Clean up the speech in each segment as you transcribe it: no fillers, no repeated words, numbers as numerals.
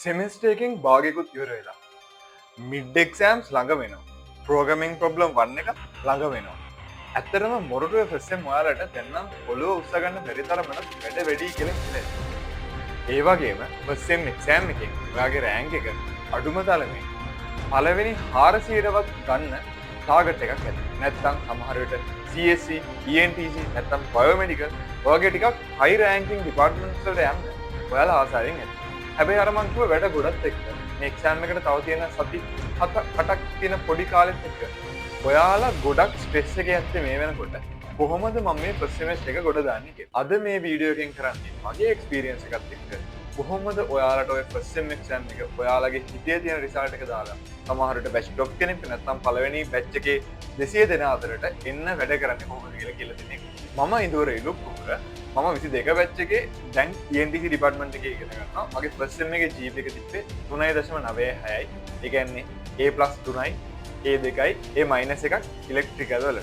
සෙමිස්ටර් එකෙන් භාගයකුත් ඉවර වෙලා. මිඩ් එක්සෑම්ස් ළඟ වෙනවා. ප්‍රෝග්‍රෑමින් ප්‍රොබ්ලම් 1 එක ළඟ වෙනවා. ඇත්තටම මොරටුවේ ෆස්ට් සෙම් ඔයාලට දැන් නම් ඔළුව උස්ස ගන්න බැරි තරමට වැඩ වැඩි කියලා හිතෙනවා. ඒ වගේම ෆස්ට් සෙම් එක්සෑම් එකෙන් ඔයාගේ රෑන්ක් එක අඩුම තරමේ පළවෙනි 400ටවත් ගන්න ටාගට් එකක් ඇති. නැත්නම් සමහර විට CSE, ENTC නැත්නම් බයෝමෙඩිකල් වගේ ටිකක් හයි රෑන්කින් ඩිපාර්ට්මන්ට්ස් වලට යන්න ඔයාලා ආසාවෙන් ඇති. හැබැයි අර මං කිව්ව වැඩ ගොඩත් එක්ක මේ එක්සෑම් එකට තව තියෙන සති 7-8ක් තියෙන පොඩි කාලෙත් එක්ක ඔයාලා ගොඩක් ස්ට්‍රෙස් එකේ ඇත්තේ මේ වෙනකොට කොහොමද මම මේ ෆස්ට් සෙමෙස්ටර් එක ගොඩ දාන්නේ කියලා. අද මේ වීඩියෝ එකෙන් කරන්නේ මගේ එක්ස්පීරියන්ස් එකත් එක්ක කොහොමද ඔයාලට ඔය ෆස්ට් සෙම් එක්සෑම් එක ඔයාලගේ හිතේ තියෙන රිසල්ට් එක දාලා සමහරට බැච් ටොප් කෙනෙක් නැත්නම් පළවෙනි බැච් එකේ 200 දෙනා අතරට එන්න වැඩ කරන්නේ කොහොමද කියලා දෙන්නේ. මම ඉඳුර ඉලුක් කුමර මම 22 බැච් එකේ දැන් ENTC ඩිපාර්ට්මන්ට් එකේ ඉගෙන ගන්නවා. මගේ ෆස්ට් සෙම් එකේ GPA එක තිබ්බේ 3.96යි. ඒ කියන්නේ A+3යි A2යි A- එකක් ඉලෙක්ට්‍රිකල් වල.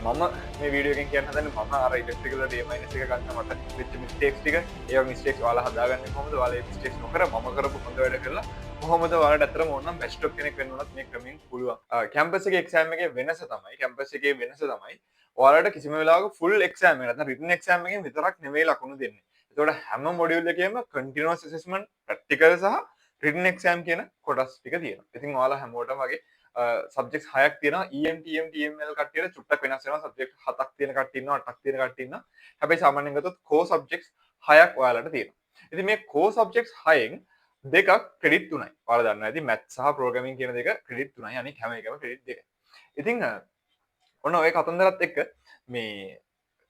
මම මේ වීඩියෝ එකෙන් කියන්න හදන්නේ මම අර ඉලෙක්ට්‍රිකල් වලට A- එක ගන්න මට වෙච්ච මිස්ටේක්ස් ටික ඒ මිස්ටේක්ස් ඔයාලා හදාගන්නේ කොහොමද? ඔයාලා මේ මිස්ටේක්ස් නොකර මම කරපු හොඳ වැඩ කරලා කොහොමද ඔයාලට අතරම ඕනනම් බෙස්ට් ඔෆ් කෙනෙක් වෙන්න උනත් මේ ක්‍රමයෙන් පුළුවන්. කැම්පස් එකේ එක්සෑම් එකේ වෙනස තමයි ඔයාලට කිසිම වෙලාවක ෆුල් එක්සෑම් එක නැත්නම් රිටන් එක්සෑම් එකෙන් විතරක් නෙවෙයි ලකුණු දෙන්නේ. ඒතකොට හැම මොඩියුල් එකේම කන්ටිනියස් ඇසෙස්මන්ට්, ප්‍රැක්ටිකල් සහ රිටන් එක්සෑම් කියන කොටස් ටික තියෙනවා. ඉතින් ඔයාලා හැමෝටම වගේ සබ්ජෙක්ට්ස් 6ක් තියෙනවා. EM, TML කට්ටියට චුට්ටක් වෙනස් වෙනවා. සබ්ජෙක්ට් 7ක් තියෙන කට්ටිය ඉන්නවා, 8ක් තියෙන කට්ටිය ඉන්නවා. හැබැයි සාමාන්‍යයෙන් ගත්තොත් කෝ සබ්ජෙක්ට්ස් 6ක් ඔයාලට තියෙනවා. ඉතින් මේ කෝ සබ්ජෙක්ට්ස් 6න් දෙකක් ක්‍රෙඩිට් 3යි. ඔයාලා දන්නවා ඇති මැත්ස් සහ ප්‍රෝග්‍රෑමින් කියන දෙක ක්‍රෙඩිට් 3යි. අනික හැම එකම ක්‍රෙඩිට් 2යි. ඉතින් ඔන්න ඔය කතන්දරත් එක්ක මේ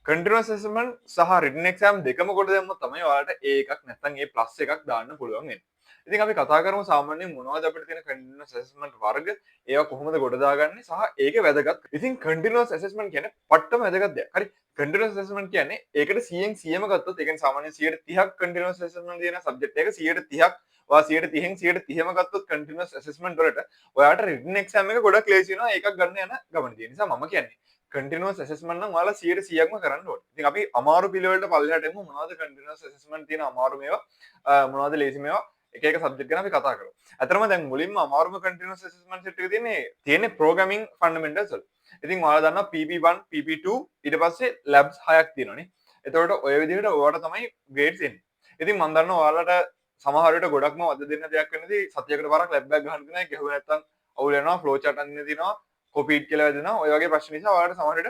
කන්ටිනියස් ඇසෙස්මන්ට් සහ රිටන් එක්සෑම් දෙකම කොට දැම්මොත් තමයි ඔයාලට A එකක් නැත්නම් A+ එකක් දාන්න පුළුවන් වෙන්නේ. ඉතින් අපි කතා කරමු සාමාන්‍යයෙන් මොනවද අපිට තියෙන කන්ටිනියස් ඇසෙස්මන්ට් වර්ග, ඒවා කොහොමද ගොඩ දාගන්නේ සහ ඒකේ වැදගත්. ඉතින් කන්ටිනියස් ඇසෙස්මන්ට් කියන්නේ පට්ටම වැදගත් දෙයක්. හරි. කන්ටිනියස් ඇසෙස්මන්ට් කියන්නේ ඒකට 100න් 100ම ගත්තොත් ඒ කියන්නේ සාමාන්‍යයෙන් 130ක් කන්ටිනියස් ඇසෙස්මන්ට් තියෙන සබ්ජෙක්ට් එක 130ක් ඔයා 130න් 130ම ගත්තොත් කන්ටිනියස් ඇසෙස්මන්ට් වලට ඔයාට රිටන් එක්සෑම් එක ගොඩක් ලේසි වෙනවා ඒකක් ගන්න යන ගමනදී. ඒ නිසා මම කියන්නේ කන්ටිනියස් ඇසෙස්මන්ට් නම් ඔයාලා 100%ක්ම කරන්න ඕනේ. ඉතින් අපි අමාරු පිළිවෙලට පල්ලෙහාට එමු. මොනවද කන්ටිනියස් ඇසෙස්මන්ට් තියෙන අමාරු මේවා මොනවද ලේසි මේවා එක එක සබ්ජෙක්ට් ගැන අපි කතා කරමු. අතරම දැන් මුලින්ම අමාරුම කන්ටිනියස් ඇසෙස්මන්ට් සෙට් එක තියෙන්නේ ප්‍රෝග්‍රෑමින් ෆන්ඩමෙන්ටල්ස් වල. ඉතින් ඔයාලා දන්නවා PP1 PP2 ඊට පස්සේ ලැබ්ස් 6ක් තියෙනවානේ. එතකොට ඔය විදිහට ඔයාලට තමයි ග්‍රේඩ්ස් එන්නේ. ඉතින් මම දන්නවා ඔයාලට සමහර විට ගොඩක්ම වද දෙන්න දෙයක් වෙනදී සතියකට පාරක් ලැබ් එකක් ගන්න දෙනවා. ගැහුව නැත්තම් අවුල් වෙනවා, ෆ්ලෝ chart අඳින්න තියෙනවා, කොපීට් කියලා වැදෙනවා. ඔය වගේ ප්‍රශ්න නිසා ඔයාලට සමහර විට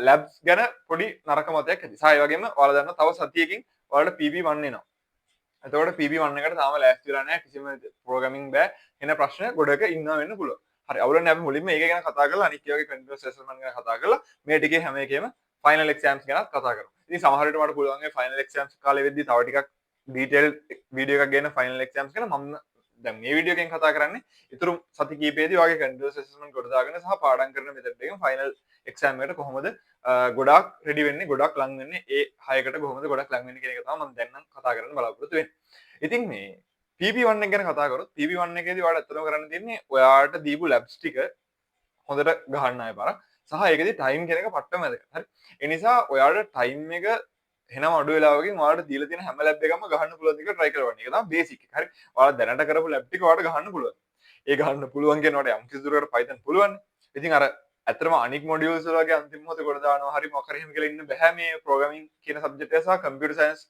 ලැබ්ස් ගැන පොඩි නරක මතයක් ඇති. සහ ඒ වගේම ඔයාලා දන්නවා තව සතියකින් ඔයාලට PP1 එනවා. එතකොට PP1 එකට තාම ලෑස්ති වෙලා නැහැ. කිසිම ප්‍රෝග්‍රෑමින් බෑ එන ප්‍රශ්න ගොඩක ඉන්නවා වෙන්න පුළුවන්. හරි. අවුලන්නේ අපි මුලින්ම ඒක ගැන කතා කරලා අනිත් ඒවාගේ කන්ටිනියස් ඇසෙස්මන්ට් ගැන කතා කරලා මේ ටිකේ හැම එකේම ෆයිනල් එක්සෑම්ස් ගැන කතා කරමු. ඉතින් සමහර විට මට පුළුවන් මේ ෆයිනල් එක්සෑම්ස් කාලේ වෙද්දී තව ටිකක් ඩීටේල් වීඩියෝ එකක් ගේන ෆයිනල් එක්සෑම්ස් ගැන මම දැන් මේ වීඩියෝ එකෙන් කතා කරන්නේ ඊතුරු සති කීපෙදී ඔයගේ කන්ටිනියස් ඇසෙස්මන්ට් කොට දාගෙන සහ පාඩම් කරන මෙතඩ් එකෙන් ෆයිනල් එක්සෑම් එකට කොහොමද ගොඩාක් රෙඩි වෙන්නේ ගොඩක් ලං වෙන්නේ ඒ 6කට කොහොමද ගොඩක් ලං වෙන්නේ කියන එක තමයි මම දැන් නම් කතා කරන්න බලාපොරොත්තු වෙන්නේ. ඉතින් මේ PP1 එක ගැන කතා කරොත් PP1 එකේදී ඔයාලට අත්‍තරම කරන්න තියෙන්නේ ඔයාට දීපු ලැබ්ස් ටික හොඳට ගහන්න ආයෙ පාරක් සහ ඒකෙදි ටයිම් කියන එක පට්ටම වැදගත්. හරි. ඒ නිසා ඔයාලට ටයිම් එක එහෙනම් අඩු වෙලාවකින් ඔයාලට දීලා තියෙන හැම ලැබ් එකක්ම ගහන්න පුළුවන් කියලා try කරවන්න. ඒක තමයි බේසික් එක. හරි. ඔයාලා දැනට කරපු ලැබ් ටික ඔයාලට ගහන්න පුළුවන්. ඒ ගහන්න පුළුවන් කියනකොට යම් කිසි දුරකට Python පුළුවන්. ඉතින් අර ඇත්තටම අනික් මොඩියුල්ස් වල වගේ අන්තිම මොහොතේ කොට දානවා හරි මොකක් හරි එහෙම කියලා ඉන්න බෑ මේ ප්‍රෝග්‍රෑමින් කියන සබ්ජෙක්ට් එක සහ කම්පියුටර් සයන්ස්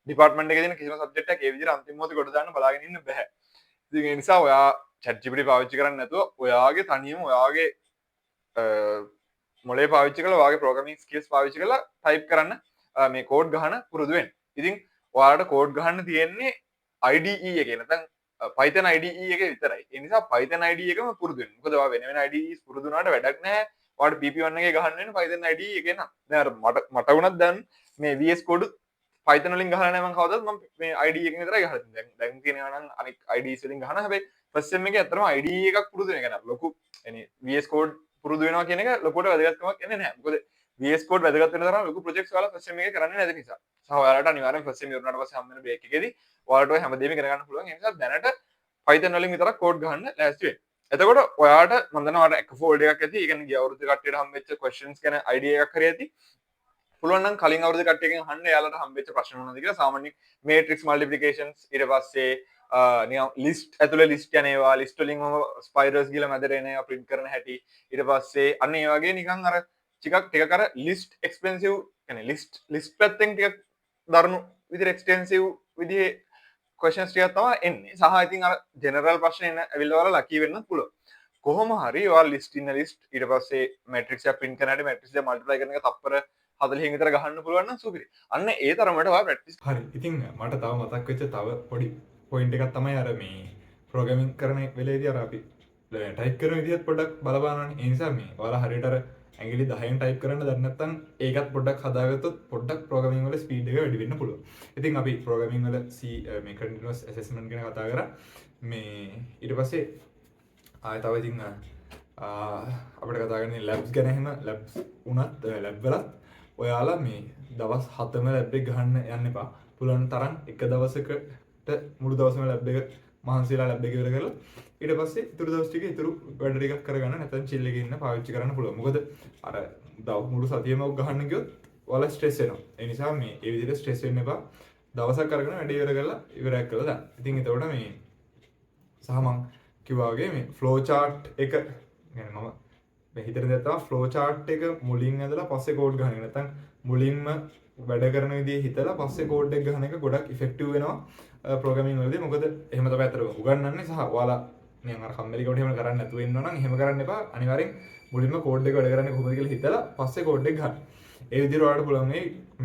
ඩිපාර්ට්මන්ට් එකේ තියෙන කිසිම සබ්ජෙක්ට් එකක් ඒ විදිහට අන්තිම මොහොතේ කොට දාන්න බලාගෙන ඉන්න බෑ. ඉතින් ඒ නිසා ඔයා ChatGPT පාවිච්චි කරන්නේ නැතුව ඔයාගේ තනියම ඔයාගේ මොලේ පාවිච්චි කරලා ඔයාගේ ප්‍රෝග්‍රෑමින් ස්කිල්ස් පාවිච්චි කරලා ටයිප් කරන්න මේ කෝඩ් ගහන පුරුදු වෙන්න. ඉතින් ඔයාලට කෝඩ් ගහන්න තියෙන්නේ IDE එකේ නැත්නම් Python IDE එකේ විතරයි. ඒ නිසා Python IDE එකම පුරුදු වෙන්න. මොකද ඔයා වෙන වෙන IDEs පුරුදු වුණාට වැඩක් නැහැ. ඔයාලට PP1 එකේ ගහන්න වෙන්නේ Python IDE එකේ නම්. දැන් අර මට වුණත් දැන් මේ VS Code Python වලින් ගහලා නැහැ මම කවදාවත් මම මේ IDE එකෙන් විතරයි ගහලා තියෙන්නේ. දැන් තියෙනවා නම් අනික IDEs වලින් ගහන හැබැයි first sem එකේ අතරම IDE එකක් පුරුදු වෙන එක නෑ. ලොකු يعني VS Code පුරුදු වෙනවා කියන එක ලොකුට වැදගත්කමක් එන්නේ නැහැ. මොකද VS Code වැදගත් වෙන තරම් ලොකු ප්‍රොජෙක්ට්ස් ඔයාලා first sem එකේ කරන්නේ නැති නිසා. සහ ඔයාලට අනිවාර්යෙන් first sem ඉවරනාට පස්සේ හම්බ වෙන බ්‍රේක් එකේදී ඔයාලට ඔය හැමදේම ඉගෙන ගන්න පුළුවන්. ඒ නිසා දැනට Python වලින් විතරක් කෝඩ් ගහන්න ලෑස්ති වෙන්න. එතකොට ඔයාට මම දන්නවා ඔයාලට එක ෆෝල්ඩර් එකක් ඇති. ඒ කියන්නේ ගිය අවුරුද්දේ කට්ටියට හම්බෙච්ච questions ගැන idea එකක් හරි ඇති. පුළුවන් නම් කලින් අවුරුද්දේ කට්ටියකින් අහන්න එයාලට හම්බෙච්ච ප්‍රශ්න මොනවද කියලා. සාමාන්‍යයෙන් matrix multiplications ඊට පස්සේ ලිස්ට් ඇතුළ ලිස්ට යනවා ලිස්ටලින් ස්පයිරස් ගිල මැදරෙන ප්‍රින්ට් කරන හැටි ඉට පස්සේ අන්න ඒ වගේ නිකං අර චිකක් ටිකකර ලිස්ට් එක්ස්පෙන්සිව් ලිස්ට් ලිස්් පැත්තෙන් ටික දරුණු විදිර එක්ස්ටෙන්සිව් විදිහ කොෂන්ස් ටිකක් තමයි එන්නේ සහ ඉතින් අර ජෙනරල් ප්‍රශ්න එන ඇවිල්ලා ලකී වෙන්න පුළුවන් කොහොම හරි ඔයාලා ලිස්ට් ඉන්න ලිස්ට් ඊට පස්සේ මැට්‍රික්ස් එක print කරනාට මැට්‍රික්ස් එක මල්ටිප්ලයි කරන එක තප්පර 40 විතර ගහන්න පුළුවන් නම් සුපිරි. අන්න ඒ තරමට ඔයා ප්‍රැක්ටිස් හරි. ඉතින් මට තව මතක් වෙච්ච තව පොඩි පොයින්ට් එකක් තමයි අර මේ ප්‍රෝග්‍රෑමින් කරන වෙලේදී අර අපි ටයිප් කරන විදිහත් පොඩ්ඩක් බලපානවනේ. ඒ නිසා මේ ඔයාලා හරියට අර ඇඟිලි 10න් ටයිප් කරන්න දන්නේ නැත්නම් ඒකත් පොඩ්ඩක් හදාගත්තොත් පොඩ්ඩක් ප්‍රෝග්‍රෑමින් වල ස්පීඩ් එක වැඩි වෙන්න පුළුවන්. ඉතින් අපි ප්‍රෝග්‍රෑමින් වල මේ කන්ටිනියස් ඇසෙස්මන්ට් ගැන කතා කරා. මේ ඊට පස්සේ ආයෙ තව ඉතින් අපිට කතා කරන්නේ ලැබ්ස් ගැන. එහෙම ලැබ්ස් උනත් ලැබ් වලත් ඔයාලා මේ දවස් 7ම ලැබ් එක ගහන්න යන්න එපා. පුළුවන් තරම් එක දවසකට මුළු දවසම ලැබ් එක මහන්සිලා ලැබ් එක ඉවර කරලා ඊට පස්සේ ඉතුරු දවස් ටික ඉතුරු වැඩ ටිකක් කරගන්න නැත්නම් චිල් එකේ ඉන්න පාවිච්චි කරන්න පුළුවන්. මොකද අර මුළු සතියෙම ගහන්න ගියොත් ඔයාලා ස්ට්‍රෙස් වෙනවා. ඒ නිසා මේ ඒ විදිහට ස්ට්‍රෙස් වෙන්න එපා. දවසක් අරගෙන වැඩ ඉවර කරලා ඉවරයක් කරලා දාන්න. ඉතින් එතකොට මේ සහ මං කිව්වා වගේ මේ ෆ්ලෝ chart එක يعني මම මේ හිතන දේ තමයි ෆ්ලෝ chart එක මුලින් ඇදලා පස්සේ කෝඩ් ගහන එක. නැත්නම් මුලින්ම වැඩ කරන විදිහ හිතලා පස්සේ කෝඩ් එක ගහන එක ගොඩක් ඉෆෙක්ටිව් වෙනවා ප්‍රෝග්‍රෑමින් වලදී. මොකද එහෙම තමයි අතට උගන්වන්නේ සහ ඔයාලා නිකන් අර කම්මැලි කොට එහෙම කරන්නේ නැතුව ඉන්නවා නම් එහෙම කරන්න එපා. අනිවාර්යෙන් මුලින්ම කෝඩ් එක වැඩ කරන්නේ කොහොමද කියලා හිතලා පස්සේ කෝඩ් එක ගහන්න. ඒ විදිහට ඔයාලට පුළුවන්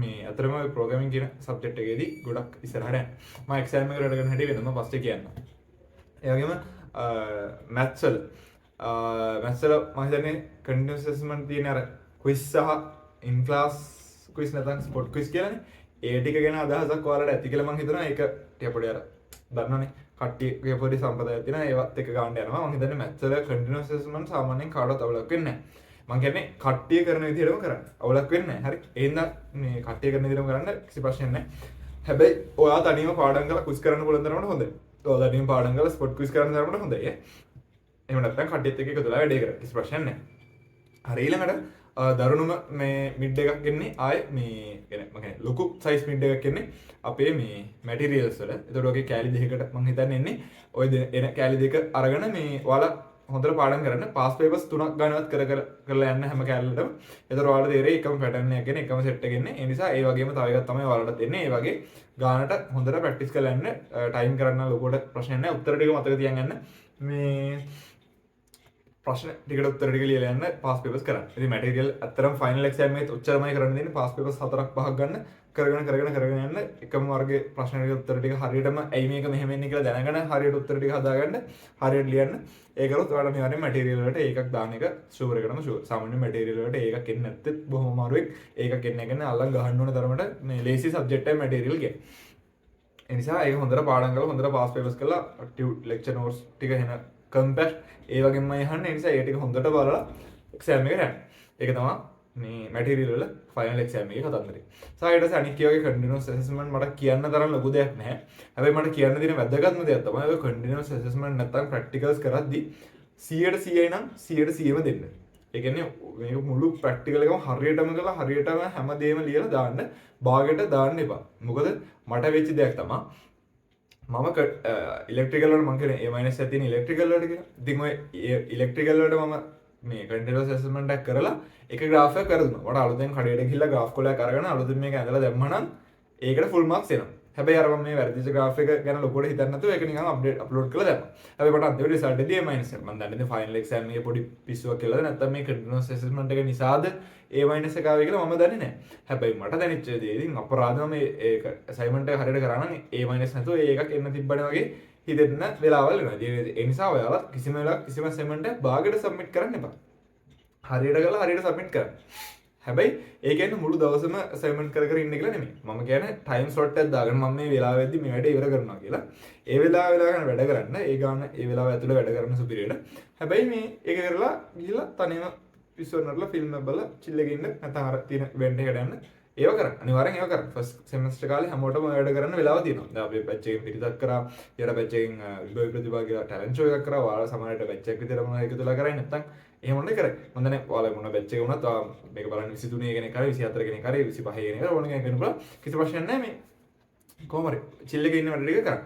මේ අතරම ප්‍රෝග්‍රෑමින් කියන සබ්ජෙක්ට් එකේදී ගොඩක් ඉස්සරහට යන්න. මම එක්සෑම් එකට වැඩ කරන හැටි වෙනම පස්සේ කියන්නම්. ඒ වගේම මැත්ස් වල මම හිතන්නේ කන්ටිනියස් ඇසස්මන්ට් තියෙන අර ක්විස් සහ ඉන් ක්ලාස් ක්විස් නැත්නම් ස්පොට් ක්විස් කියලානේ. ඒ ටික ගැන අදහසක් ඔයාලට ඇති කියලා මම හිතනවා. ඒක ටික පොඩි අර දන්නවනේ කට්ටියගේ පොඩි සම්ප්‍රදායක් තියෙනවා. ඒවත් එක ගන්න යනවා. මම හිතන්නේ මැත්ස් වල කන්ටිනියස් ඇසස්මන්ට් සාමාන්‍යයෙන් කාටවත් අවුලක් වෙන්නේ නැහැ. මම කියන්නේ කට්ටිය කරන විදිහටම කරන්න. අවුලක් වෙන්නේ නැහැ. හරි. එහෙනම් මේ කට්ටිය කරන විදිහටම කරන්න කිසි ප්‍රශ්නයක් නැහැ. හැබැයි ඔයා තනියම පාඩම් කරලා ක්විස් කරන්න පුළුවන් තරමට හොඳයි. ඔයා තනියම පාඩම් කරලා ස්පොට් ක්විස් කරන්න තරමට හොඳයි. එහෙම නැත්නම් කට්ටියත් එක්ක එකතුලා වැඩේ කරන්න. කිසි ප්‍රශ්නයක් නැහැ. හරි ඊළඟට දරුණුම මේ මිඩ් එකක් එන්නේ ආයේ මේ කියන්නේ මම කියන්නේ ලොකු සයිස් මිඩ් එකක් එන්නේ අපේ මේ මැටීරියල්ස් වල. ඒතකොට ඔගේ කෑලි දෙකකට මම හිතන්නේ එන්නේ ඔය එන කෑලි දෙක අරගෙන මේ ඔයාලා හොඳට පාඩම් කරන්න පාස් පේපර්ස් 3ක් ගන්නවත් කරලා යන්න හැම කෑල්ලටම. ඒතකොට ඔයාලට තේරෙයි එකම පැටර්න් එකක් එන්නේ එකම සෙට් එකක් එන්නේ. ඒ නිසා ඒ වගේම තව එකක් තමයි ඔයාලට දෙන්නේ. ඒ වගේ ගානට හොඳට ප්‍රැක්ටිස් කරලා යන්න. ටයිම් කරන්න ලොකුවට ප්‍රශ්නයක් නැහැ. උත්තර ටික මතක තියාගන්න. මේ ප්‍රශ්න ටිකට උත්තර ටික ලියලා යන්න පාස් පේපර්ස් කරන්න. ඉතින් මැටීරියල් අත්‍තරම් ෆයිනල් එක්සෑම් එකේත් ඔච්චරමයි කරන්න දෙන්නේ. පාස් පේපර්ස් 4ක් 5ක් ගන්න කරගෙන යන්න එකම වර්ගයේ ප්‍රශ්න ටික උත්තර ටික හරියටම ඇයි මේක මෙහෙම වෙන්නේ කියලා දැනගෙන හරියට උත්තර ටික හදාගන්න හරියට ලියන්න. ඒ කරොත් ඔයාලා අනිවාර්යෙන් මැටීරියල් වලට ඒකක් දාන එක ෂුවර් එකටම ෂුවර්. සාමාන්‍ය මැටීරියල් වලට ඒකක් එන්නේ නැත්නම් බොහොම අමාරුයි. ඒකක් එන්නේ නැහැ අල්ලන් ගහන්න ඕන තරමට මේ ලේසි සබ්ජෙක්ට් එකයි මැටීරියල් කියන්නේ. ඒ නිසා ඒක හොඳට පාඩම් කරලා හොඳට පාස් පේපර්ස් කරලා ටියු ලෙක්චර් නෝට්ස් ටික එන කම්පැක්ට් ඒ වගේම යහන්න. ඒ නිසා ඒ ටික හොඳට බලලා එක්සෑම් එකට යන්න. ඒක තමයි මේ මැටීරියල් වල ෆයිනල් එක්සෑම් එකේ කතන්දරේ. සහ ඊට පස්සේ අනිත් කීවගේ කන්ටිනියස් ඇසස්මන්ට් මට කියන්න තරම් ලොකු දෙයක් නැහැ. හැබැයි මට කියන්න තියෙන වැදගත්ම දෙයක් තමයි ඔය කන්ටිනියස් ඇසස්මන්ට් නැත්නම් ප්‍රැක්ටිකල්ස් කරද්දී 100ට 100යි නම් 100ට 100ම දෙන්න. ඒ කියන්නේ මේක මුළු ප්‍රැක්ටිකල් එකම හරියටම කරලා හරියටම හැමදේම ලියලා දාන්න භාගයට දාන්න එපා. මොකද මට වෙච්ච දෙයක් තමයි මම ඉලෙක්ට්‍රිකල් වලට මම කියන්නේ A- එකක් තියෙන ඉලෙක්ට්‍රිකල් වලට කියලා. ඉතින් ඔය ඉලෙක්ට්‍රිකල් වලට මම මේ කන්ටිනියස් ඇසස්මන්ට් එකක් කරලා එක ග්‍රාෆ් එකක් කරදුනා. මට අලුතෙන් කඩේට ගිහිල්ලා ග්‍රාෆ් කොලයක් අරගෙන අලුතෙන් මේක ඇඳලා දැම්මනම් ඒකට ෆුල් මාක්ස් එනවා. හැබැයි අර මම මේ වැරදිච්ච ග්‍රාෆ් එක ගැන ලොකුවට හිතන්නේ නැතුව ඒක නිකන් අප්ලෝඩ් කරලා දැම්මා. හැබැයි මට අන්තිම රිසල්ට් එකේ A- එක. මම දන්නේ ෆයිනල් එක්සෑම් එකේ පොඩි පිස්සුවක් කියලාද නැත්නම් මේ කන්ටිනියස් ඇසස්මන්ට් එක නිසාද A- එක ආවේ කියලා මම දන්නේ නැහැ. හැබැයි මට දැනෙච්ච දේ ඉතින් අපරාධම මේක අසයින්මන්ට් එක හරියට කරා නම් A- නැතුව ඒකක් එන්න තිබ්බනේ වගේ හිතෙන්න වෙලාවල් වෙනවා. ඒ නිසා ඔයාලා කිසිම වෙලාවක කිසිම අසයින්මන්ට් එකක් භාගයට සබ්මිට් කරන්න එපා. හරියට කරලා හරියට සබ්මිට් කරන්න. හැබැයි ඒ කියන්නේ මුළු දවසම අසයින්මන්ට් කර ඉන්න කියලා නෙමෙයි. මම කියන්නේ ටයිම් ස්ලොට් එකක් දාගෙන මම මේ වෙලාවෙද්දි මේ වැඩේ ඉවර කරනවා කියලා. ඒ වෙලාව ගන්න වැඩ කරන්න. ඒ ගාන ඒ වෙලාව ඇතුළේ වැඩ කරන සුපිරියට. හැබැයි මේ ඒක කරලා ගිහිල්ලා තනියම පිස්සුවනරලා ෆිල්ම් එක බලලා චිල් එකේ ඉන්න නැත්නම් අර තියෙන ඉවෙන්ට් එකට යන්න. ඒව කරන්න. අනිවාර්යෙන් ඒව කරන්න. ෆස්ට් සෙමස්ටර් කාලේ හැමෝටම වැඩ කරන්න වෙලාව තියෙනවා. දැන් අපි බැච් එකෙන් පිටිසක් කරා, ඊට බැච් එකෙන් විභව ප්‍රතිභා කියලා ටැලන්ට් ෂෝ එකක් කරා. ඔයාලා සමහරවිට බැච් එක විතර මොනවා එකතුලා කරන්නේ නැත්නම් එහෙම මොන්නේ කරේ. මම දන්නේ ඔයාලා මොන බැච් එක වුණත් මේක බලන්න 23 කෙනෙක් කරේ, 24 කෙනෙක් කරේ, 25 කෙනෙක් කරේ ඕන කෙනෙක් වෙන්න පුළුවන්. කිසි ප්‍රශ්නයක් නැහැ මේ. කොහොම හරි චිල් එකේ ඉන්න වැඩ ටික කරන්න.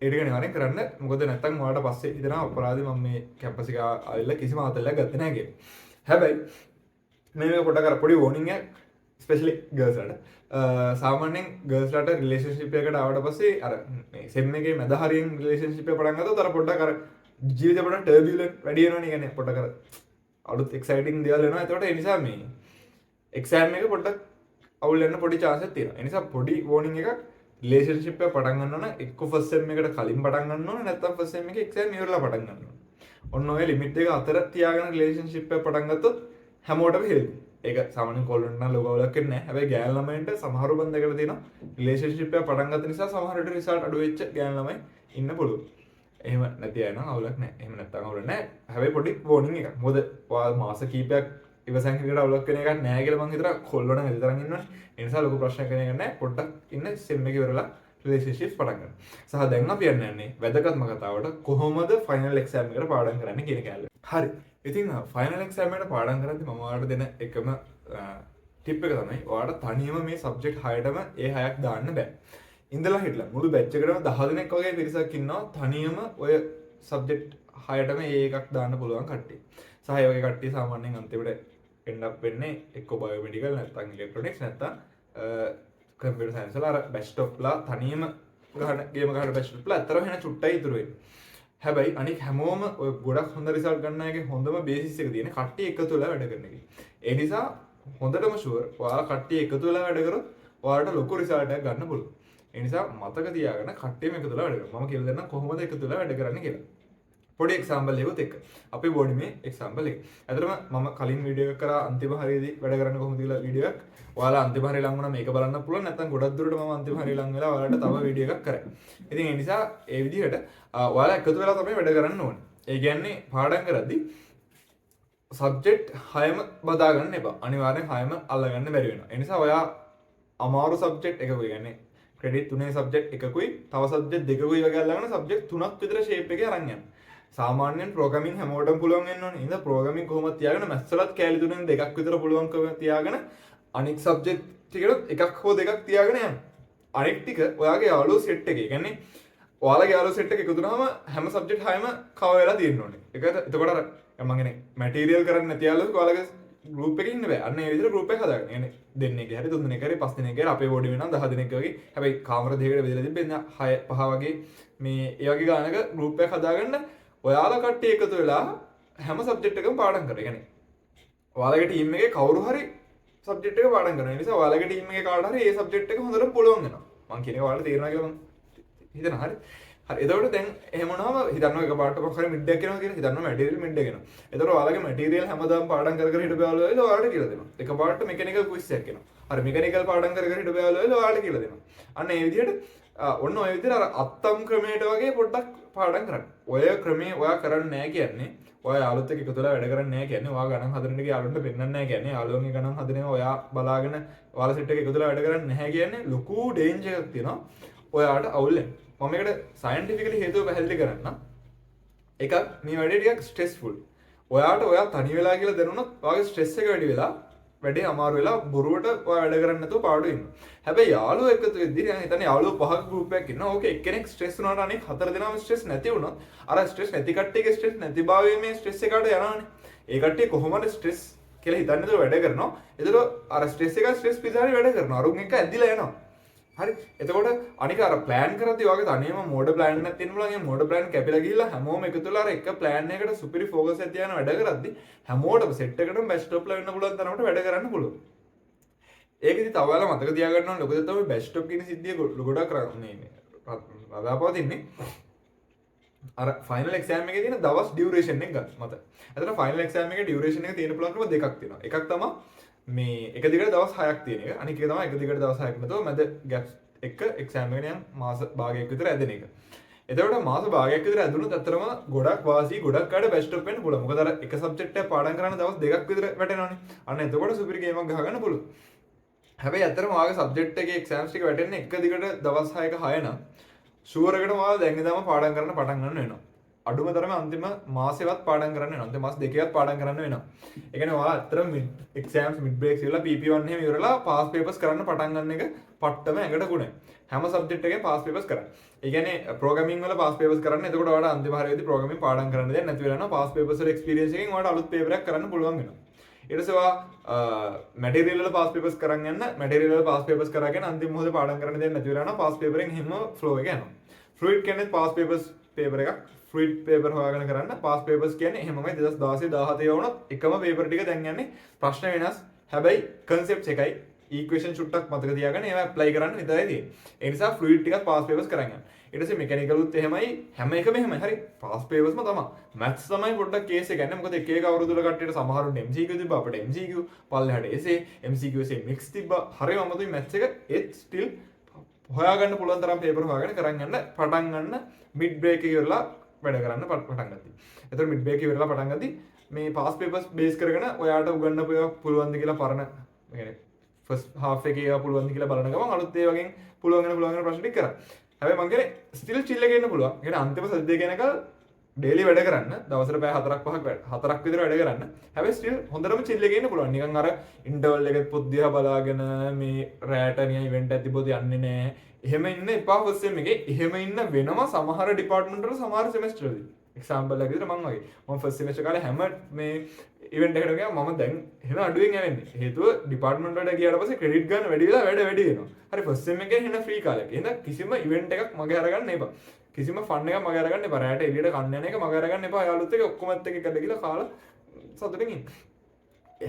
ඒක නිවාරයෙන් කරන්න. මොකද නැත්තම් ඔයාලට පස්සේ හිතනවා අපරාධي මම මේ කැම්පස් එක ආවිල්ලා කිසිම ආතල්ලක් ගත්තේ නැහැ කියලා. හැබැයි මේක පොඩ්ඩක් අර පොඩි වෝනින් එකක් ස්පෙෂලි ගර්ල්ස්ලට. සාමාන්‍යයෙන් ගර්ල්ස්ලට රිලේෂන්ෂිප් එකකට ආවට පස්සේ අර මේ සෙම් එකේ මැද හරියෙන් රිලේෂන්ෂිප් එක පටන් ගත්තොත් අර පොඩ්ඩක් අර ජීවිතේ පොඩ්ඩක් ටර්බියුලන්ට් වැඩි වෙනවනේ. කියන්නේ පොඩ්ඩක් අර අලුත් එක්සයිටිං දේවල් වෙනවා. ඒකට ඒ නිසා මේ එක්සෑම් එක පොඩ්ඩක් අවුල් වෙන්න පොඩි chance එකක් තියෙනවා. ඒ නිසා පොඩි වෝනින් එකක් රිලේෂන්ෂිප් එක පටන් ගන්න ඕන එක්ක ෆස්ට් සෙම් එකට කලින් පටන් ගන්න ඕන නැත්නම් ෆස්ට් සෙම් එකේ එක්සෑම් ඉවරලා පටන් ගන්න ඕන. ඔන්න ඔය ලිමිට් එක අතර තියාගෙන රිලේෂන්ෂිප් එක පටන් ගත්තොත් හැමෝටම හෙල්ප්. ඒක සාමාන්‍යයෙන් කොල්ලන්ට නම් ලොකු අවුලක් වෙන්නේ නැහැ. හැබැයි ගෑනු ළමයින්ට සමහර බන්දකට තියෙනවා රිලේෂන්ෂිප් එක පටන් ගත්ත නිසා සමහර විට රිසල්ට් අඩු වෙච්ච ගෑනු ළමයි ඉන්න පුළුවන්. එහෙම නැති අය නම් අවුලක් නැහැ. එහෙම නැත්නම් අවුලක් නැහැ. හැබැයි පොඩි වෝනින් එකක්. මොකද ඔයා මාස කීපයක් ඉවසන් එකට අවුලක් වෙන එකක් නැහැ කියලා මං හිතනවා කොල්ලෝ නම් එල්තරන් ඉන්නවනේ. ඒ නිසා ලොකු ප්‍රශ්නයක් වෙන එක නැහැ. පොඩ්ඩක් ඉන්න සෙම් එක ඉවරලා රිලේෂන්ෂිප්ස් පටන් ගන්න. සහ දැන් අපි යන්නේ වැදගත්ම කතාවට කොහොමද ෆයිනල් එක්සෑම් එකට පාඩම් කරන්න කියන කැලේ. හරි. ඉතින් ෆයිනල් එක්සෑම් එකට පාඩම් කරද්දි මම ඔයාලට දෙන එකම ටිප් එක තමයි ඔයාලට තනියම මේ සබ්ජෙක්ට් 6ටම ඒ 6ක් දාන්න බෑ. ඉඳලා හිටලා මුළු බැච් එකටම 10 දෙනෙක් වගේ පිරිසක් ඉන්නවා තනියම ඔය සබ්ජෙක්ට් 6ටම ඒ එකක් දාන්න පුළුවන් කට්ටිය. සහ ඒ වගේ කට්ටිය සාමාන්‍යයෙන් අන්තිමට end up වෙන්නේ එක්ක බයෝමෙඩිකල් නැත්නම් ඉලෙක්ට්‍රොනික්ස් නැත්නම් කම්පියුටර් සයන්ස් වල අර බැස්ටොප්ලා තනියම ගහන ගේම ගහන බැස්ටොප්ලා අතර වෙන චුට්ටයි ඉතුරු වෙන්නේ. හැබැයි අනික හැමෝම ඔය ගොඩක් හොඳ රිසල්ට් ගන්න අයගේ හොඳම බේසිස් එක තියෙන කට්ටිය එකතු වෙලා වැඩ කරන එක. ඒ නිසා හොඳටම ෂුවර් ඔයාලා කට්ටිය එකතු වෙලා වැඩ කරොත් ඔයාලට ලොකු රිසල්ට් එකක් ගන්න පුළුවන්. ඒ නිසා මතක තියාගන්න කට්ටියම එකතු වෙලා වැඩ කරනවා. මම කියලා දෙන්නම් කොහොමද එකතු වෙලා වැඩ කරන්න කියලා. පොඩි එක්සාම්පල් එකකුත් එක්ක. අපි බෝඩි මේ එක්සාම්පල් එක. ඇත්තටම මම කලින් වීඩියෝ එකක් කරා අන්තිම හරියේදී වැඩ කරන්න කොහොමද කියලා වීඩියෝ එකක්. ඔයාලා අන්තිම හරිය ලඟ වුණා මේක බලන්න පුළුවන්. නැත්නම් ගොඩක් දුරට මම අන්තිම හරිය ලඟ වෙලා ඔයාලට තව වීඩියෝ එකක් කරා. ඉතින් ඒ නිසා ඒ විදිහට ඔයාලා එකතු වෙලා තමයි වැඩ කරන්න ඕනේ. ඒ කියන්නේ පාඩම් කරද්දී සබ්ජෙක්ට් 6ම බදා ගන්න එපා. අනිවාර්යෙන් 6ම අල්ලගන්න බැරි වෙනවා. ඒ නිසා ඔයා අමාරු සබ්ජෙක්ට් එකකුයි කියන්නේ ක්‍රෙඩිට් 3 සබ්ජෙක්ට් එකකුයි තව සබ්ජෙක්ට් දෙකකුයි වගේ අල්ලගෙන සබ්ජෙක්ට් 3ක් විතර ෂේප් එකේ අරන් යන්න. සාමාන්‍යයෙන් ප්‍රෝග්‍රෑමින් හැමෝටම පුළුවන් වෙන්න ඕනේ. ඉතින් ප්‍රෝග්‍රෑමින් කොහොමද තියාගෙන මැත්ස් වලත් කැලි තුනෙන් දෙකක් විතර පුළුවන්කම තියාගෙන අනික් සබ්ජෙක්ට් ටිකට එකක් හෝ දෙකක් තියාගෙන යන්න. අනික් ටික ඔයාගේ යාළුවෝ සෙට් එකේ. කියන්නේ ඔයාලගේ යාළුවෝ සෙට් එක එකතු වුණාම හැම සබ්ජෙක්ට් 6ම කවර් වෙලා තියෙන්න ඕනේ. ඒක එතකොට අර මම කියන්නේ මැටීරියල් කරන්නේ නැති යාළුවෝ ඔයාලගේ ගෲප් එකේ ඉන්න බෑ. අන්න ඒ විදිහට ගෲප් එක හදාගන්න. කියන්නේ දෙන්නෙක් හරි තුන් දෙනෙක් හරි පස් දෙනෙක් හරි අපේ බෝඩි වෙනවා 10 දෙනෙක් වගේ. හැබැයි කාමර දෙකකට බෙදලා තිබෙන්නේ 6 5 වගේ මේ ඒ වගේ ගානක ගෲප් එකක් හදාගන්න. ඔයාලා කට්ටිය එකතු වෙලා හැම සබ්ජෙක්ට් එකකම පාඩම් කරා. කියන්නේ ඔයාලගේ ටීම් එකේ කවුරු හරි සබ්ජෙක්ට් එක පාඩම් කරනවා. ඒ නිසා ඔයාලගේ ටීම් එකේ කාට හරි ඒ සබ්ජෙක්ට් එක හොඳට පුළුවන් වෙනවා. මම කියන්නේ ඔයාලට තේරෙනවා කියලා මම හිතනවා. හරි. හරි. එතකොට දැන් එහෙම වුණාම හිතන්න එකපාරට මොකක් හරි මිඩ් එකක් එනවා කියලා හිතන්න මැටීරියල් මිඩ් එක එනවා. එතකොට ඔයාලගේ මැටීරියල් හැමදාම පාඩම් කර කර හිටපෑවල වෙලා ඔයාලට කියලා දෙනවා. එකපාරට මෙකැනිකල් ක්විස් එකක් එනවා. හරි මෙකැනිකල් පාඩම් කර කර හිටපෑවල වෙලා ඔයාලට කියලා දෙනවා. අන්න ඒ විදිහට ඔන්න ඔය විදිහට අර අත්තම් ක්‍රමයට වගේ පොඩ්ඩක් පාඩම් කරන්න. ඔය ක්‍රමේ ඔයා කරන්නේ නැහැ කියන්නේ ඔයා යාළුවොත් එක්ක එකතු වෙලා වැඩ කරන්නේ නැහැ කියන්නේ ඔයා ගණන් හදන ටික යාළුවන්ට පෙන්නන්නේ නැහැ කියන්නේ යාළුවන්ගේ ගණන් හදනවා ඔයා බලාගෙන ඔයාලා සෙට් එක එකතු වෙලා වැඩ කරන්නේ නැහැ කියන්නේ ලොකු ඩේන්ජර් එකක් තියෙනවා ඔයාට අවුල් වෙන්න. මම මේකට සයන්ටිෆිකලි හේතුව පැහැදිලි කරන්න. එකක් මේ වැඩේ ටිකක් ස්ට්‍රෙස්ෆුල්. ඔයාට ඔයා තනි වෙලා කියලා දැනුණොත් ඔයාගේ ස්ට්‍රෙස් එක වැඩි වෙලා වැඩේ අමාරු වෙලා බොරුවට ඔයා වැඩ කරන්නේ නැතුව පාඩු වෙනවා. හැබැයි යාළුවෝ එකතු වෙද්දී දැන් හිතන්නේ යාළුවෝ පහක ගෲප් එකක් ඉන්නවා. ඕකේ එක්කෙනෙක් ස්ට්‍රෙස් වුණාට අනෙක් හතර දෙනාම ස්ට්‍රෙස් නැති වුණොත් අර ස්ට්‍රෙස් නැති කට්ටියගේ ස්ට්‍රෙස් නැතිභාවයේ මේ ස්ට්‍රෙස් එකට යනවානේ. ඒ කට්ටිය කොහොමද ස්ට්‍රෙස් කියලා හිතන්නේ නැතුව වැඩ කරනවා. ඒතර අර ස්ට්‍රෙස් එක ස්ට්‍රෙස් පිටාරි වැඩ කරනවා. අරුන් එක ඇදිලා යනවා. හරි. එතකොට අනික අර ප්ලෑන් කරද්දී ඔයාගේ තනියම මෝඩ් ප්ලෑන් එකක් තියෙන්න පුළුවන්. ඒ මෝඩ් ප්ලෑන් කැපිලා ගිහිල්ලා හැමෝම එකතු වෙලා අර එක ප්ලෑන් එකකට සුපිරි ෆෝකස් එකක් තියාගෙන වැඩ කරද්දී හැමෝටම සෙට් එකටම බෙස්ට් ඔප්ලා වෙන්න පුළුවන් තරමට වැඩ කරන්න පුළුවන්. ඒකෙදි තව ඔයාලා මතක තියාගන්න ඕනේ ලොකද තමයි බෙස්ට් ඔප් කියන සිද්ධිය ගොඩක් කරන්නේ මේ රදාපවතින්නේ. අර ෆයිනල් එක්සෑම් එකේ තියෙන දවස් ඩියුරේෂන් එක ගන්න මත. එතන ෆයිනල් එක්සෑම් එකේ ඩියුරේෂන් එක තියෙන පුළුවන්කම දෙකක් තියෙනවා. එකක් තමයි මේ එක දිගට දවස් 6ක් තියෙන එක. අනික එක තමයි එක දිගට දවස් 6ක් නැතුව මැද ගැප්ස් එක එක්සෑම් එකට යන මාස භාගයක් විතර ඇදෙන එක. එතකොට මාස භාගයක් විතර ඇදුණොත් අතරම ගොඩක් වාසි ගොඩක් කාට බෙස්ට් ඔප් වෙන්න පුළුවන්. මොකද අර එක සබ්ජෙක්ට් එකක් පාඩම් කරන්න දවස් දෙකක් විතර වැටෙනවනේ. අන්න එතකොට සුපිරි ගේමක් ගහගන්න පුළුවන්. හැබැයි ඇත්තටම ඔයාගේ සබ්ජෙක්ට් එකේ එක්සෑම්ස් ටික වැටෙන්නේ එක දිගට දවස් 6ක 6 නම් ෂුවර් එකටම ඔයාලා දැන් ඉඳන්ම පාඩම් කරන්න පටන් ගන්න වෙනවා. අඩුම තරම අන්තිම මාසෙවත් පාඩම් කරන්න වෙනවා. අන්තිම මාස දෙකවත් පාඩම් කරන්න වෙනවා. ඒ කියන්නේ ඔයාලා අතර මිඩ් එක්සෑම්ස් මිඩ් බ්‍රේක්ස් ඉවරලා PP1 එහෙම ඉවරලා පාස් පේපර්ස් කරන්න පටන් ගන්න එක පට්ටම ඇඟට ගුණයි. හැම සබ්ජෙක්ට් එකේ පාස් පේපර්ස් කරන්න. ඒ කියන්නේ ප්‍රෝග්‍රෑමින් වල පාස් පේපර්ස් කරන්න. එතකොට ඔයාලට අන්තිම හරියදී ප්‍රෝග්‍රෑමින් පාඩම් කරන්න දෙයක් නැති වෙලා යනවා. පාස් පේපර්ස් වල එක්ස්පීරියන්ස් එකෙන් ඔයාලට අලුත් පේපර් එකක් කරන්න පුළුවන් වෙනවා. ඊට පස්සේ ඔයා මැටීරියල් වල පාස් පේපර්ස් කරන් යන්න. මැටීරියල් වල පාස් පේපර්ස් කරගෙන අන්තිම මොහොතේ පාඩම් කරන්න දෙයක් නැති වෙලා යනවා. පාස් පේපරෙන් එහෙම ෆ්ලෝ එක යනවා. ෆ්ලුයිඩ් කියන්නේ පාස් පේපර්ස් පේපර් එකක් ෆ්ලුයිඩ් පේපර් හොයාගෙන කරන්න. පාස් පේපර්ස් කියන්නේ එහෙමමයි 2016 17 වුණත් එකම පේපර් ටික දැන් යන්නේ ප්‍රශ්න වෙනස්. හැබැයි කන්සෙප්ට්ස් එකයි ඊක්වේෂන් චුට්ටක් මතක තියාගෙන ඒවා ඇප්ලයි කරන්න විතරයි තියෙන්නේ. ඒ නිසා ෆ්ලුයිඩ් ටිකක් පාස් පේපර්ස් කරන් යන්න. ඊට පස්සේ මෙකැනිකලුත් එහෙමයි හැම එකම එහෙමයි. හරි පාස් පේපර්ස්ම තමයි. මැත්ස් තමයි පොඩ්ඩක් කේස් එක ගන්න. මොකද එක එක අවුරුදු වල කට්ටියට සමහරුන් MCQ තිබ්බා අපිට MCQ පල්ලෙහාට essay MCQ essay mix තිබ්බා. හරිම අමතුයි මැත්ස් එක ඒත් ස්ටිල් හොයාගන්න පුළුවන් තරම් පේපර් හොයාගෙන කරන් යන්න පටන් ගන්න මිඩ් බ්‍රේක් එක ඉවරලා වැඩ කරන්න පටන් ගත්තා. එතකොට මිඩ් බ්‍රේක් ඉවරලා පටන් ගද්දි මේ පාස් පේපර්ස් බේස් කරගෙන ඔයාට උගන්නපු ඒවා පුළුවන්ද කියලා පරණ ඒ කියන්නේ ෆස්ට් හාෆ් එකේ ඒවා පුළුවන්ද කියලා බලන ගමන් අලුත් ඒ වගේ පුළුවන් වෙන ප්‍රශ්න ටික කරා. හැබැයි මං කියන්නේ ස්ටිල් චිල් එකේ ඉන්න පුළුවන්. ඒ කියන්නේ අන්තිම සද්දේ කියනකල් ඩේලි වැඩ කරන්න දවසට පැය 4ක් විතර වැඩ කරන්න. හැබැයි ස්ටිල් හොඳටම චිල් එකේ ඉන්න පුළුවන්. නිකන් අර ඉන්ටර්වල් එකේ පොත් දිහා බලාගෙන මේ රෑට නිකන් ඉවෙන්ට් එකක් තිබ්බොත් යන්නේ නැහැ. එහෙම ඉන්න එපා ෆස්ට් සෙම් එකේ. එහෙම ඉන්න වෙනවා සමහර ඩිපාර්ට්මන්ට් වල සමහර සෙමෙස්ටර් වලදී. එක්සැම්පල් එකක් විතර මං වගේ. මම ෆස්ට් සෙමෙස්ටර් කාලේ හැම මේ ඉවෙන්ට් එකකට ගියාම මම දැන් එහෙම අඩුවෙන් යවෙන්නේ. හේතුව ඩිපාර්ට්මන්ට් වලට ගියාට පස්සේ ක්‍රෙඩිට් ගන්න වැඩි වෙලා වැඩ වැඩි වෙනවා. හරි ෆස්ට් සෙම් එකේ එහෙම ෆ්‍රී කාලයක්. එහෙනම් කිසිම ඉවෙන්ට් එකක් මගේ අරගන්න එපා. කිසිම ෆන් එකක් මගේ අරගන්න එපා. රැට එළියට කන්න යන එක මගේ අරගන්න එපා. යාළුවොත් එක්ක ඔක්කොමත් එක්ක එකට ගිහලා කාලා සතුටින් ඉන්න.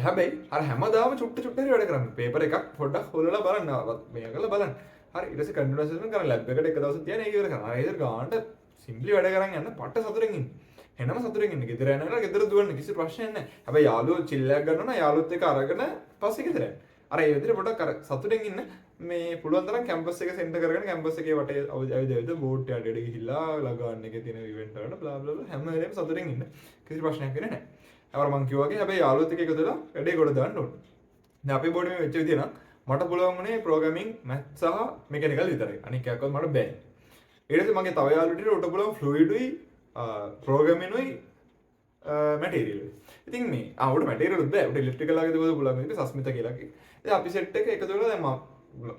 හැබැයි අර හැමදාම චුට්ට හරි වැඩ කරන්න. පේපර් එකක් පොඩ්ඩක් හොලලා බලන්න. මේක කරලා බලන්න. හරි ඊට පස්සේ කන්ටිනියස් අසෙස්මන්ට් කරලා ලැබ් එකට එක දවසක් තියන ඒක ඉවර කරනවා. ආයෙත් ගානට සිම්ප්ලි වැඩ කරන් යන්න පට්ට සතුටින් ඉන්න. එනම සතුටින් ඉන්න. ගෙදර යනවා ගෙදර දුවන්න කිසි ප්‍රශ්නයක් නැහැ. හැබැයි යාළුවෝ චිල් එකක් ගන්නවා නම් යාළුවොත් එක්ක අරගෙන පස්සේ ගෙදර යන්න. අර ඒ විදිහට පොඩ්ඩක් අර සතුටින් ඉන්න මේ පුළුවන් තරම් කැම්පස් එක සෙන්ටර් කරගෙන කැම්පස් එකේ වටේ ඇවිද බෝට් යටට ගිහිල්ලා ලගාන්න එකේ තියෙන ඉවෙන්ට් වලට බ්ලා බ්ලා බ්ලා හැම වෙලේම සතුටින් ඉන්න. කිසි ප්‍රශ්නයක් වෙන්නේ නැහැ. අර මං කිව්වා වගේ හැබැයි යාළුවොත් එක්ක එකතු වෙලා වැඩේ කොට දාන්න ඕනේ. දැන් අපේ බෝඩ් එකේ වෙච්ච විදිහ නම් මට පුළුවන් වුණේ ප්‍රෝග්‍රෑමින් මැත්ස් සහ මෙකැනිකල් විතරයි. අනික එකක්වත් මට බෑ. ඊට පස්සේ මගේ තව යාළුවෙකුට උට පුළුවන් ෆ්ලුයිඩුයි ප්‍රෝග්‍රෑමිනුයි මැටීරියල්. ඉතින් මේ උට මැටීරියල් බෑ. උට ඉලෙක්ට්‍රිකල් වගේ දේවල් පුළුවන්. ඒක සස්මිත කියලා. ඉතින් අපි සෙට් එක එකතු වෙලා දැන් මම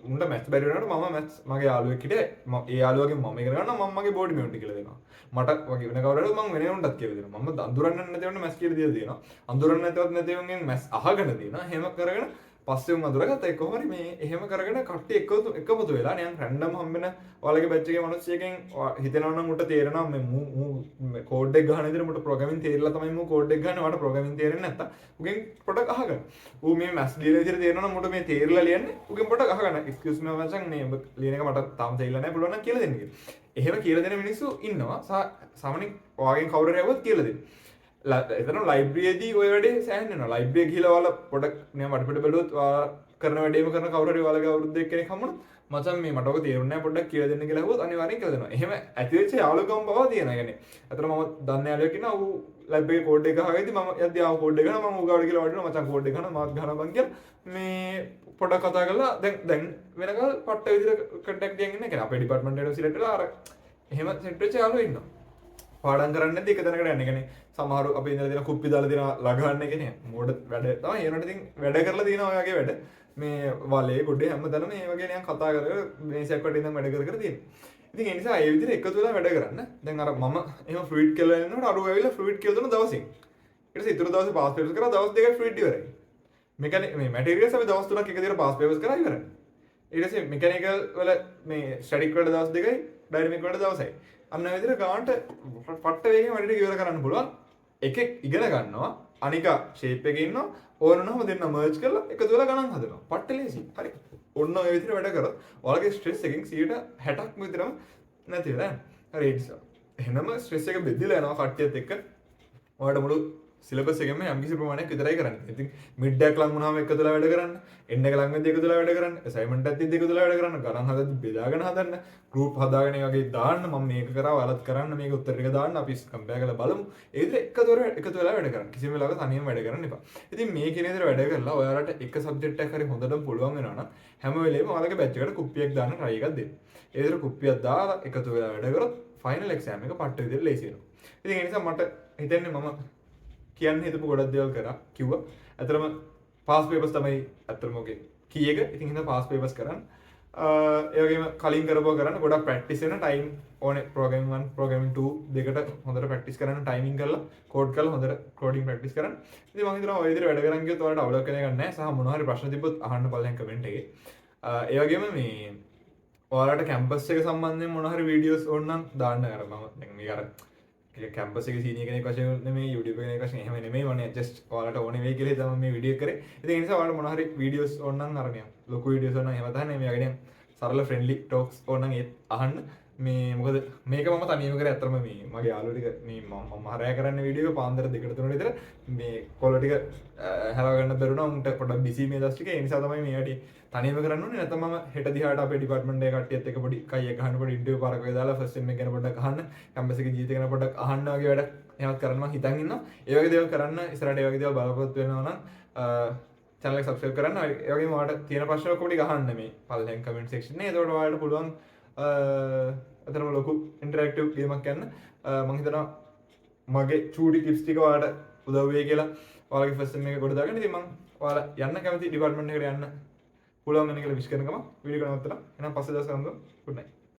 උන්ට මැත්ස් බැරි වුණාට මම මැත්ස් මගේ යාළුවෙක් හිටියේ. ඒ යාළුවගෙන් මම ඉගෙන ගන්නවා මම මගේ බෝඩ් මියුන්ට් කියලා දෙනවා. මට වගේ වෙන කවුරුහරි මම වෙන උන්ටත් කියලා දෙනවා. මම අඳුරන්නේ නැති වුණ මැත්ස් කියලා දීලා දෙනවා. අඳුරන්නේ නැතිවත් නැති වුණෙන් මැත්ස් අහගෙන දෙනවා. එහෙම කරගෙන පස්සේ උන් අඳුරගත්තා. ඒක කොහොමද මේ එහෙම කරගෙන කට්ටිය එකතු වෙලා නිකන් රැන්ඩම් හම්බෙන ඔයාලගේ බැච් එකේ මිනිස්සෙක්ගෙන් හිතනවා නම් උට තේරෙනවා මේ කෝඩ් එක ගහන විදිහට උට ප්‍රෝග්‍රෑමින් තේරිලා තමයි මම කෝඩ් එක ගහන්නේ. මට ප්‍රෝග්‍රෑමින් තේරෙන්නේ නැත්තම් උගෙන් පොඩක් අහගන්න. ඌ මේ මැත්ස් ලියන විදිහට තේරෙනවා නම් උට මේ තේරිලා ලියන්නේ උගෙන් පොඩක් අහගන්න. එක්ස්කියුස් මී මචං මේ ලියන එක මට තාම තේරිලා නැහැ පුළුවන් නම් කියලා දෙන්න කියලා. එහෙම කියලා දෙන මිනිස්සු ඉන්නවා. සාමාන්‍යයෙන් ඔයාගෙන් කවුරු හරි ආවොත් කියලා දෙන්න. එතන ලයිබ්‍රරියේදී ඔය වැඩේ සෑහෙන වෙනවා. ලයිබ්‍රරිය ගිහලා ඔයාලා පොඩක් නිකන් වටපිට බැලුවොත් ඔයාලා කරන වැඩේම කරන කවුරු හරි ඔයාලගේ අවුරුද්ද එක්කෙනෙක් හම්බුනොත් මචං මේ මට ඔක තේරුන්නේ නැහැ පොඩ්ඩක් කියලා දෙන්න කියලා අහුවොත් අනිවාර්යෙන් කියලා දෙනවා. එහෙම ඇති වෙච්ච යාළුකම් බව තියෙනවා. يعني අතන මම දන්න යාළුවෙක් ඉන්නවා. ඌ ලැබ් එකේ කෝඩ් එක ගහගෙදි මම යද්දී ආව කෝඩ් එක ගහනවා. මම ඌ ගාවට කියලා වටිනවා මචං කෝඩ් එක ගහනවා මාත් ගහනවා බං කියලා මේ පොඩක් කතා කරලා දැන් වෙනකල් පට්ට විදිහට කන්ටැක්ට් එකෙන් ඉන්න. يعني අපේ ඩිපාර්ට්මන්ට් එකට සිලෙක්ට් වෙලා අර එහෙම සෙට් වෙච්ච යාළුවෝ ඉන්නවා. පාඩම් කරන්නේ නැද්ද එක තැනකට යන්නේ. يعني සමහරු අපි ඉඳලා දෙන කුප්පි දාලා දෙන ලගහන්න එක නේ. මෝඩ වැඩ තමයි. ඒනට ඉතින් වැඩ කරලා තියෙනවා ඔයගේ වැඩ. මේ වලේ ගොඩේ හැමතැනම මේ වගේ නිකන් කතා කර කර මේසයක් වටේ ඉඳන් වැඩ කර කර තියෙනවා. ඉතින් ඒ නිසා ඒ විදිහට එකතු වෙලා වැඩ කරන්න. දැන් අර මම එහෙම ෆ්ලුයිඩ් කියලා යනකොට අරුව ඇවිල්ලා ෆ්ලුයිඩ් කියලා දුන්න දවසින්. ඊට පස්සේ ඊතර දවසේ පාස් පේපර්ස් කරා දවස් දෙකක් ෆ්ලුයිඩ් ඉවරයි. මේ මැටීරියල්ස් අපි දවස් 3ක් එක දිගට පාස් පේපර්ස් කරා ඉවරයි. ඊට පස්සේ මෙකැනිකල් වල මේ ස්ටැටික් වල දවස් දෙකයි ඩයිනමික් වල දවසයි. අන්න ඒ විදිහට ගානට පට්ට වේගෙන් වැඩ ටික ඉවර කරන්න පුළුවන්. එකෙක් ඉගෙන ගන්නවා අනික ෂේප් එකේ ඉන්නවා ඕනනම දෙන්න මර්ජ් කරලා එකතු වෙලා ගණන් හදනවා. පට්ට ලේසි. හරි. ඔන්න ඔය විදිහට වැඩ කරොත් ඔයාලගේ ස්ට්‍රෙස් එකෙන් 60%ක්ම විතරම නැති වෙලා යනවා. හරි ඒක. එහෙනම් ස්ට්‍රෙස් එක බෙදලා යනවා කට්ටියත් එක්ක. ඔයාලට මුළු සිලබස් එකෙම යම්කිසි ප්‍රමාණයක් විතරයි කරන්නේ. ඉතින් මිඩ් එකක් ලඟ වුණාම එකතු වෙලා වැඩ කරන්න. එන්න එක ලඟ වෙද්දී එකතු වෙලා වැඩ කරන්න. අසයින්මන්ට් එකත් එකතු වෙලා වැඩ කරන්න. ගණන් හදද්දී බෙදාගෙන හදන්න. ගෲප් හදාගෙන ඒ වගේ දාන්න. මම මේක කරා ඔයාලත් කරන්න. මේක උත්තර ටික දාන්න. අපි කම්පෙයාර් කරලා බලමු. ඒ විදිහට එකතු වෙලා වැඩ කරන්න. කිසිම වෙලාවක තනියම වැඩ කරන්න එපා. ඉතින් මේ කියන විදිහට වැඩ කරලා ඔයාලට එක සබ්ජෙක්ට් එකක් හරි හොඳටම පුළුවන් වෙනවා නම් හැම වෙලේම ඔයාලගේ බැච් එකට කුප්පියක් දාන්න try එකක් දෙන්න. ඒ විදිහට කුප්පියක් දාලා එකතු වෙලා වැඩ කරොත් ෆයිනල් එක්සෑම් එක පට්ට විදිහට ලේසි වෙනවා. ඉතින් ඒ නිසා මට හිතෙන්නේ මම කියන්න හිතපු ගොඩක් දේවල් කරා කිව්වා. අතරම පාස් පේපර්ස් තමයි අතරම ඔගේ කී එක. ඉතින් හින්දා පාස් පේපර්ස් කරන්න. ඒ වගේම කලින් කරපුවා කරන්න ගොඩක් ප්‍රැක්ටිස් වෙන ටයිම් ඕනේ. ප්‍රෝග්‍රෑමින් 1 ප්‍රෝග්‍රෑමින් 2 දෙකට හොඳට ප්‍රැක්ටිස් කරන්න ටයිමින් කරලා කෝඩ් කරලා හොඳට කෝඩින් ප්‍රැක්ටිස් කරන්න. ඉතින් මම හිතනවා ඔය විදිහට වැඩ කරන් ගියොත් ඔයාලට අවුලක් වෙන එකක් නැහැ. සහ මොනවා හරි ප්‍රශ්න තිබ්බොත් අහන්න බලන්න කමෙන්ට් එකේ. ඒ වගේම මේ ඔයාලට කැම්පස් එක සම්බන්ධයෙන් මොනවා හරි වීඩියෝස් ඕන නම් දාන්න අර මම දැන් මේ අර කැම්පස් එකේ සීනියර් කෙනෙක් වශයෙන් නෙමෙයි YouTube කෙනෙක් වශයෙන් එහෙම නෙමෙයි මම ජස්ට් ඔයාලට ඕනේ වෙයි කියලා හිතලා මම මේ වීඩියෝ කරේ. ඉතින් ඒ නිසා ඔයාලට මොනවා හරි වීඩියෝස් ඕන නම් අර නියම් ලොකු වීඩියෝස් ඕන නම් එහෙම තමයි මේ වගේ සරල ෆ්‍රෙන්ඩ්ලි ටොක්ස් ඕන නම් ඒත් අහන්න. මේ මොකද මේක මම තනියම කරේ අතරම මේ මගේ යාළුවෝ ටික මේ මම හරය කරන්න වීඩියෝ එක පාන්දර 2ට 3ට විතර මේ කොළ ටික හැරව ගන්න බැරුණා උන්ට පොඩ්ඩක් බිසි මේ දවස් ටික ඒ නිසා තමයි මේ වැඩි තනියම කරන්න ඕනේ නැත්නම් මම හෙට දිහාට අපේ ඩිපාර්ට්මන්ට් එකේ කට්ටියත් එක්ක පොඩි කයියක් ගහන්න පොඩි ඉන්ටර්විව් පාරක් වගේ දාලා ෆස්ට් සෙම් එක ගැන පොඩ්ඩක් අහන්න කැම්පස් එකේ ජීවිතය ගැන පොඩ්ඩක් අහන්න වගේ වැඩක් එහෙමත් කරන්න මම හිතන් ඉන්නවා ඒ වගේ දේවල් කරන්න ඉස්සරහට ඒ වගේ දේවල් බලාපොරොත්තු වෙනවා නම් channel එක subscribe කරන්න ඒ වගේම ඔයාලට තියෙන ප්‍රශ්න ඔක්කොම ටික අහන්න මේ පළවෙනි comment section එකේ එතකොට ඔයාලට පුළුවන් අතරම ලොකු ඉන්ටරැක්ටිව් ගේමක් යන්න මම හිතනවා මගේ චූටි ටිප්ස් ටික ඔයාලට උදව් වෙයි කියලා ඔයාලගේ ෆස්ට් සෙම් එක ගොඩ දාගන්න. ඉතින් මම ඔයාලා යන්න කැමති ඩිපාර්ට්මන්ට් එකට යන්න පුළුවන් වෙන කියලා විශ් කරන ගමන් වීඩියෝ එක නවත්තලා එහෙනම් පස්සේ දවස් ගන්න good night.